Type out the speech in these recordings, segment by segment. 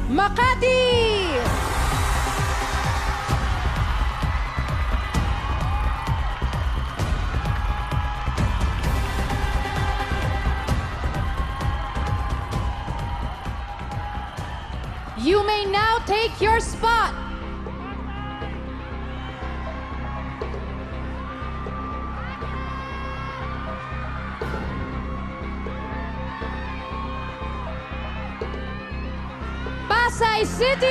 Makati! You may now take your spot. Pasay City!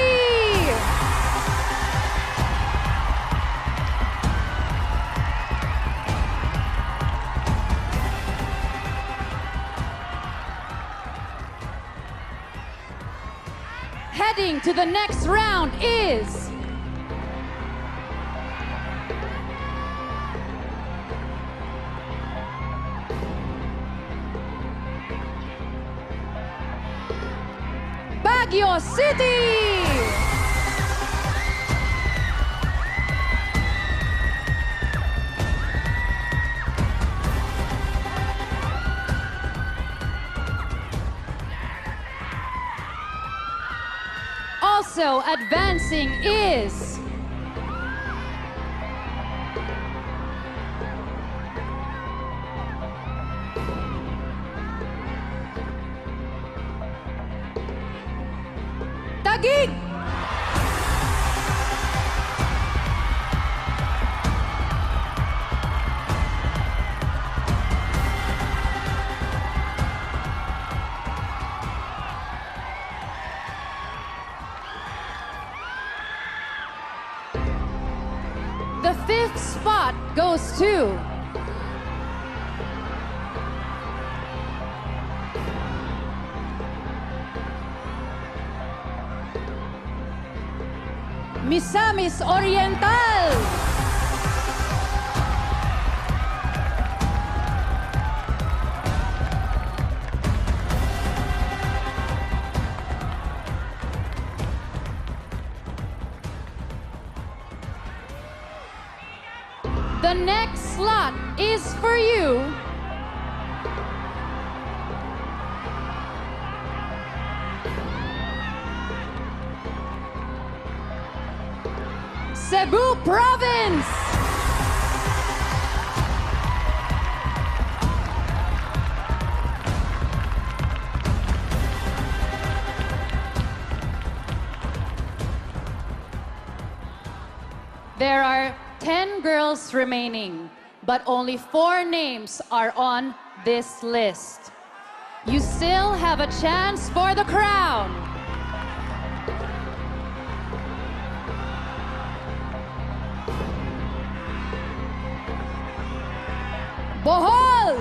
Heading to the next round is Baguio City! Also advancing is Taguig! The fifth spot goes to Misamis Oriental. The next slot is for you. Cebu Province. There are 10 girls remaining, but only 4 names are on this list. You still have a chance for the crown. Bohol!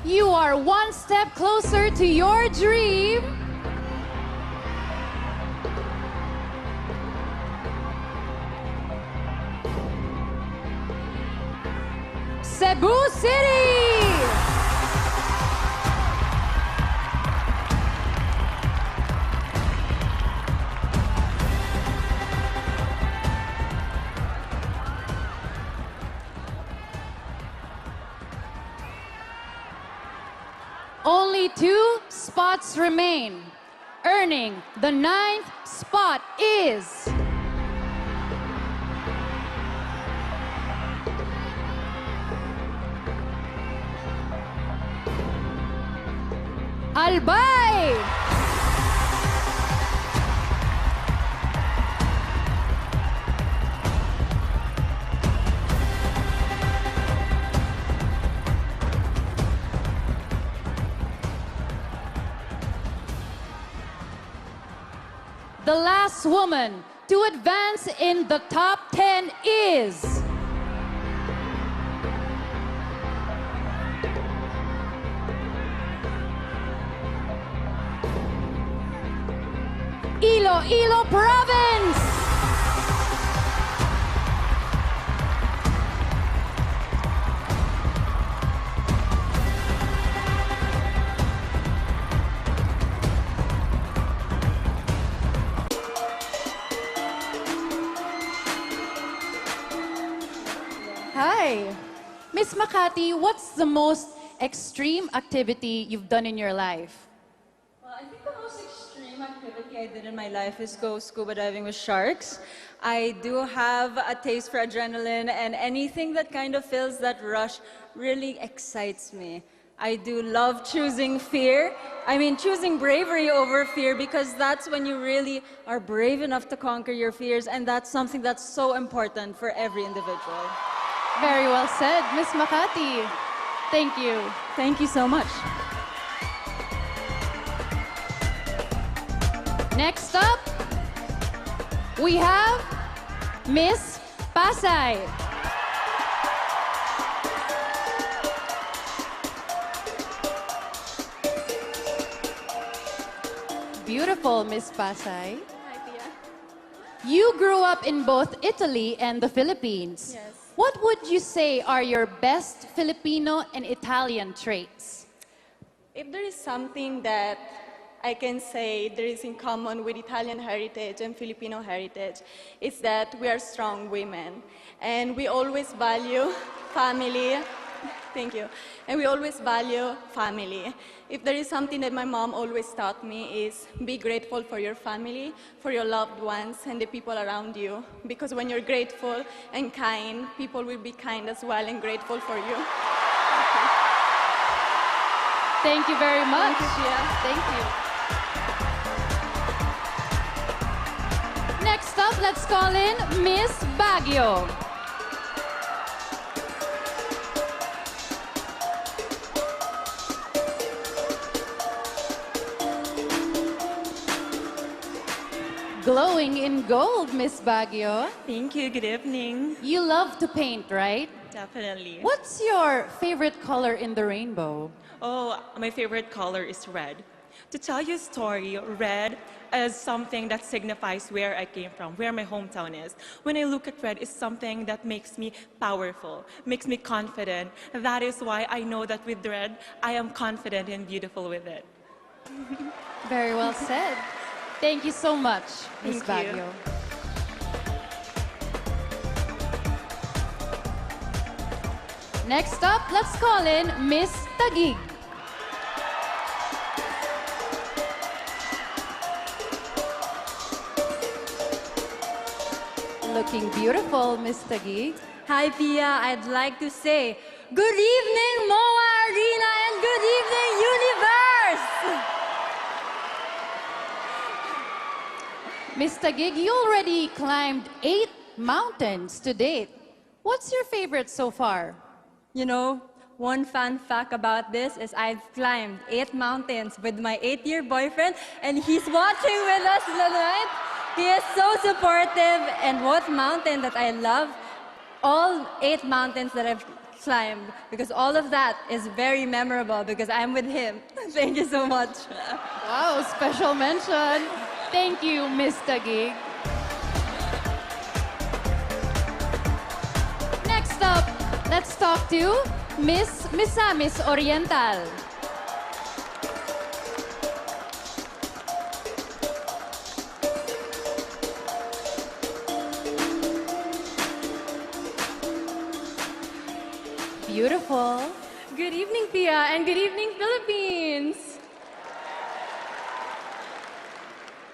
You are one step closer to your dream. Cebu City! Only 2 spots remain. Earning the 9th spot is Albay! The last woman to advance in the top 10 is Iloilo Province! Pasay. Miss Makati, what's the most extreme activity you've done in your life? Well, I think the most extreme activity I did in my life is go scuba diving with sharks. I do have a taste for adrenaline, and anything that kind of feels that rush really excites me. I do love choosing fear. I mean, choosing bravery over fear, because that's when you really are brave enough to conquer your fears, and that's something that's so important for every individual. Very well said, Miss Makati. Thank you. Thank you so much. Next up, we have Miss Pasay. Beautiful, Miss Pasay. Hi, Pia. You grew up in both Italy and the Philippines. Yes. What would you say are your best Filipino and Italian traits? If there is something that I can say there is in common with Italian heritage and Filipino heritage, it's that we are strong women. And we always value family. Thank you. And we always value family. If there is something that my mom always taught me is be grateful for your family, for your loved ones, and the people around you. Because when you're grateful and kind, people will be kind as well and grateful for you. Thank you very much. Thank you, Pia. Thank you. Next up, let's call in Miss Baguio. Glowing in gold, Miss Baguio. Thank you. Good evening. You love to paint, right? Definitely. What's your favorite color in the rainbow? Oh, my favorite color is red. To tell you a story, red is something that signifies where I came from, where my hometown is. When I look at red, it's something that makes me powerful, makes me confident. That is why I know that with red, I am confident and beautiful with it. Very well said. Thank you so much, Miss Thank you. Baguio. Next up, let's call in Miss Taguig. Looking beautiful, Miss Taguig. Hi, Pia. I'd like to say, good evening, MOA Arena, and good evening, Universe! Miss Taguig, you already climbed 8 mountains to date. What's your favorite so far? You know, one fun fact about this is I've climbed 8 mountains with my 8-year boyfriend, and he's watching with us tonight. He is so supportive, and what mountain that I love, all 8 mountains that I've climbed, because all of that is very memorable because I'm with him. Thank you so much. Wow, special mention. Thank you, Miss Taguig. Next up, let's talk to Miss Misamis Oriental. Beautiful. Good evening, Pia, and good evening, Philippines.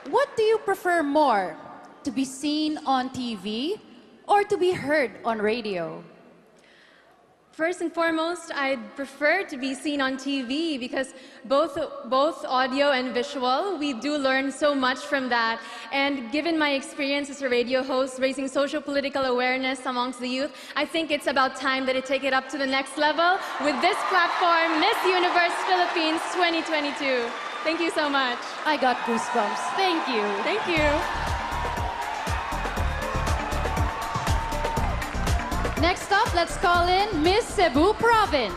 What do you prefer more? To be seen on TV or to be heard on radio? First and foremost, I'd prefer to be seen on TV because both audio and visual, we do learn so much from that. And given my experience as a radio host, raising social political awareness amongst the youth, I think it's about time that I take it up to the next level with this platform, Miss Universe Philippines 2022. Thank you so much. I got goosebumps. Thank you. Thank you. Next up, let's call in Miss Cebu Province.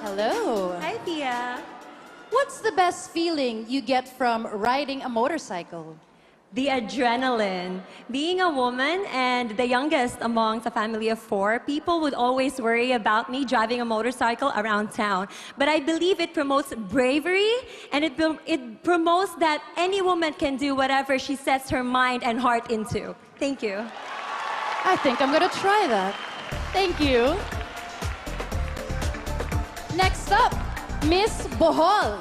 Hello. Hi, Pia. What's the best feeling you get from riding a motorcycle? The adrenaline. Being a woman and the youngest amongst a family of 4, people would always worry about me driving a motorcycle around town. But I believe it promotes bravery, and it promotes that any woman can do whatever she sets her mind and heart into. Thank you. I think I'm gonna try that. Thank you. Next up, Miss Bohol.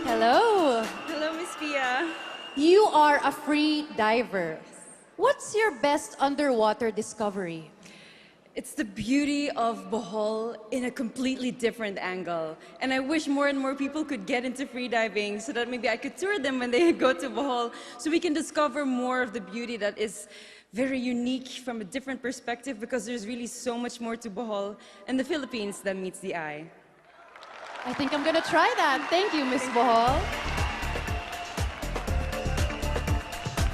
Hello. Hello, Miss Pia. You are a free diver. What's your best underwater discovery? It's the beauty of Bohol in a completely different angle. And I wish more and more people could get into freediving so that maybe I could tour them when they go to Bohol so we can discover more of the beauty that is very unique from a different perspective, because there's really so much more to Bohol and the Philippines than meets the eye. I think I'm gonna try that. Thank you, Miss Bohol.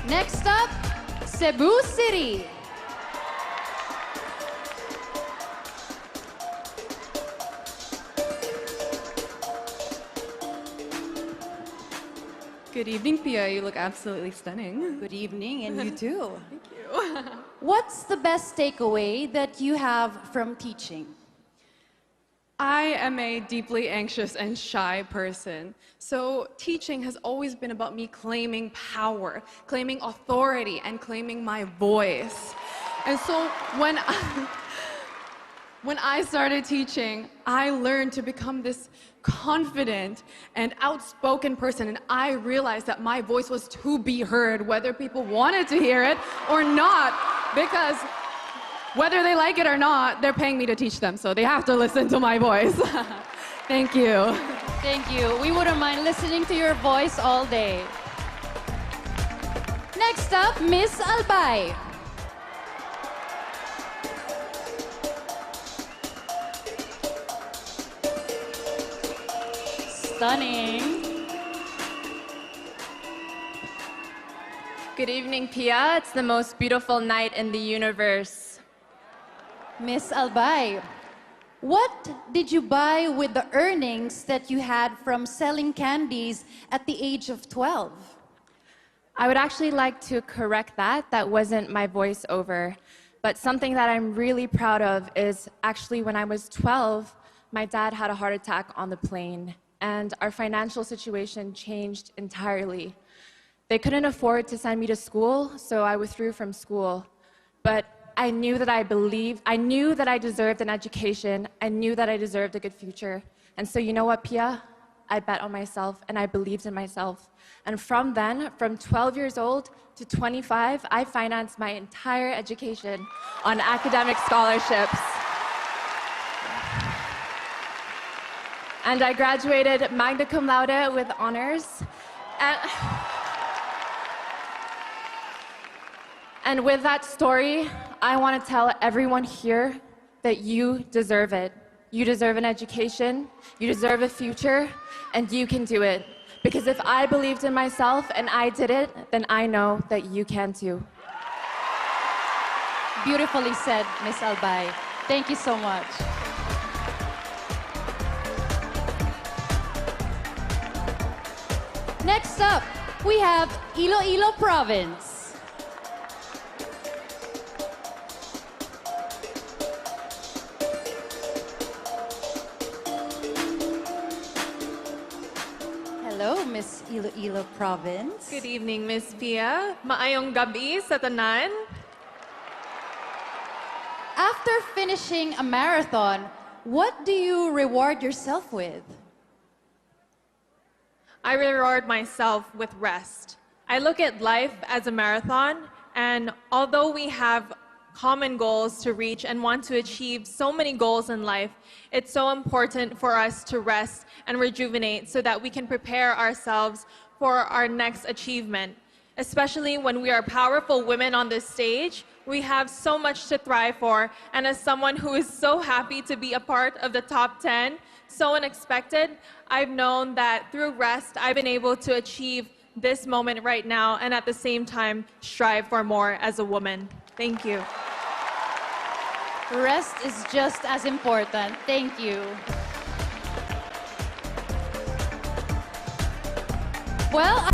Next up, Cebu City. Good evening, Pia. You look absolutely stunning. Good evening, and you too. Thank you. What's the best takeaway that you have from teaching? I am a deeply anxious and shy person. So teaching has always been about me claiming power, claiming authority, and claiming my voice. And so when I started teaching, I learned to become this confident and outspoken person, and I realized that my voice was to be heard, whether people wanted to hear it or not, because whether they like it or not, they're paying me to teach them, so they have to listen to my voice. Thank you. Thank you. We wouldn't mind listening to your voice all day. Next up, Miss Albay. Stunning. Good evening, Pia. It's the most beautiful night in the universe. Miss Albay, what did you buy with the earnings that you had from selling candies at the age of 12? I would actually like to correct that. That wasn't my voiceover. But something that I'm really proud of is actually when I was 12, my dad had a heart attack on the plane, and our financial situation changed entirely. They couldn't afford to send me to school, so I withdrew from school. But I knew that I knew that I deserved an education. I knew that I deserved a good future. And so you know what, Pia? I bet on myself, and I believed in myself. And from then, from 12 years old to 25, I financed my entire education on academic scholarships. And I graduated magna cum laude with honors. And with that story, I want to tell everyone here that you deserve it. You deserve an education, you deserve a future, and you can do it. Because if I believed in myself and I did it, then I know that you can too. Beautifully said, Miss Albay. Thank you so much. Next up, we have Iloilo Province. Hello, Miss Iloilo Province. Good evening, Miss Pia. Maayong gabi sa tanan. After finishing a marathon, what do you reward yourself with? I reward myself with rest. I look at life as a marathon, and although we have common goals to reach and want to achieve so many goals in life, it's so important for us to rest and rejuvenate so that we can prepare ourselves for our next achievement. Especially when we are powerful women on this stage, we have so much to thrive for, and as someone who is so happy to be a part of the top 10, so unexpected, I've known that through rest, I've been able to achieve this moment right now, and at the same time, strive for more as a woman. Thank you. Rest is just as important. Thank you. Well,